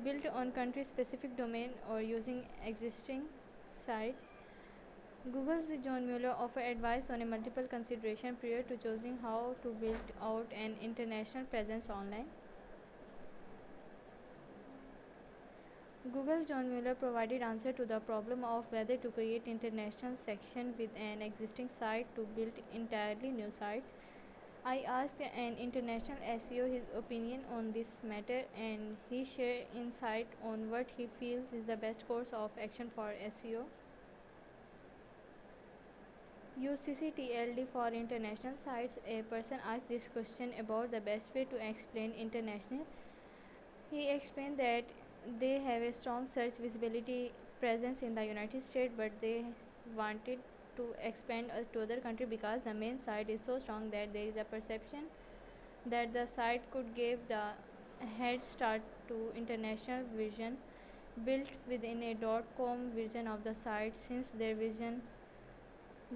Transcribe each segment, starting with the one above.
built on country-specific domain or using existing site. Google's John Mueller offered advice on a multiple consideration prior to choosing how to build out an international presence online. Google's John Mueller provided answer to the problem of whether to create international section with an existing site to build entirely new sites. I asked an international SEO his opinion on this matter, and he shared insight on what he feels is the best course of action for SEO. Use CCTLD for international sites. A person asked this question about the best way to explain international. He explained that they have a strong search visibility presence in the United States, but they wanted to expand to other countries because the main site is so strong that there is a perception that the site could give the head start to international vision built within a .com version of the site, since their vision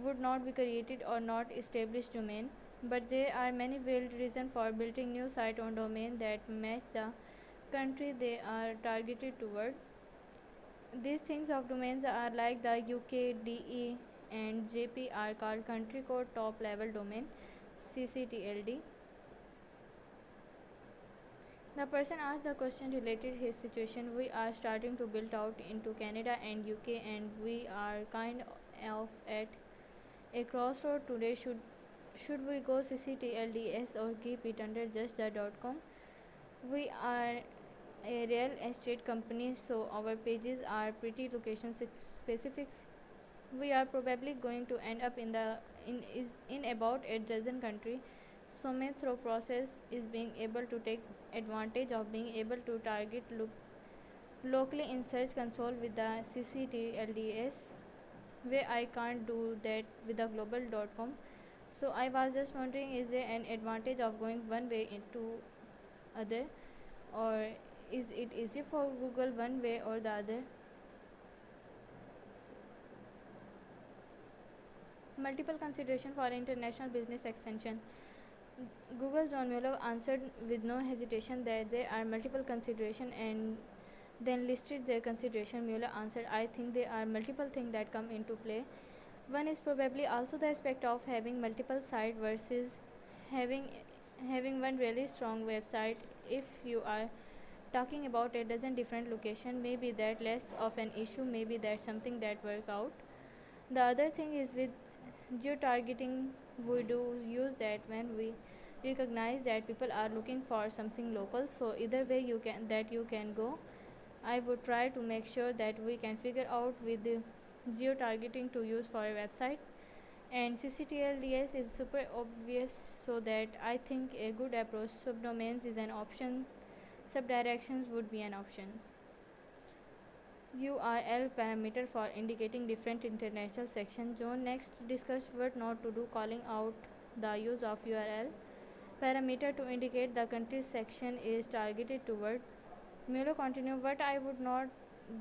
would not be created or not established domain. But there are many valid reasons for building new site on domain that match the country they are targeted toward. These things of domains are like the UK, DE and JP are called country code top level domain, CCTLD. The person asked the question related his situation. We are starting to build out into Canada and UK, and we are kind of at a crossroad today. Should we go CCTLDS or keep it under just the .com? We are a real estate company, so our pages are pretty location specific. We are probably going to end up in about a dozen countries. So my through process is being able to take advantage of being able to target locally in Search Console with the CCTLDS, where I can't do that with the global.com. So I was just wondering, is there an advantage of going one way into other, or is it easy for Google one way or the other? Multiple consideration for international business expansion. Google's John Mueller answered with no hesitation that there are multiple considerations and then listed their consideration. Mueller answered, I think there are multiple things that come into play. One is probably also the aspect of having multiple sites versus having one really strong website. If you are talking about a dozen different locations, maybe that less of an issue, maybe that's something that work out. The other thing is with geo-targeting, we do use that when we recognize that people are looking for something local. So either way you can go. I would try to make sure that we can figure out with the geo-targeting to use for a website. And CCTLDS is super obvious, so that I think a good approach. Subdomains is an option, subdirections would be an option. URL parameter for indicating different international sections. John next discussed what not to do, calling out the use of URL parameter to indicate the country section is targeted toward. Mueller continued, what I would not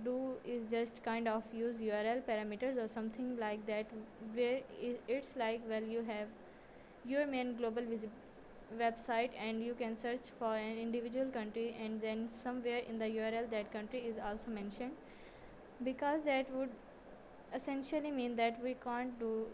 do is just kind of use URL parameters or something like that, where it's like, well, you have your main global website and you can search for an individual country, and then somewhere in the URL that country is also mentioned, because that would essentially mean that we can't do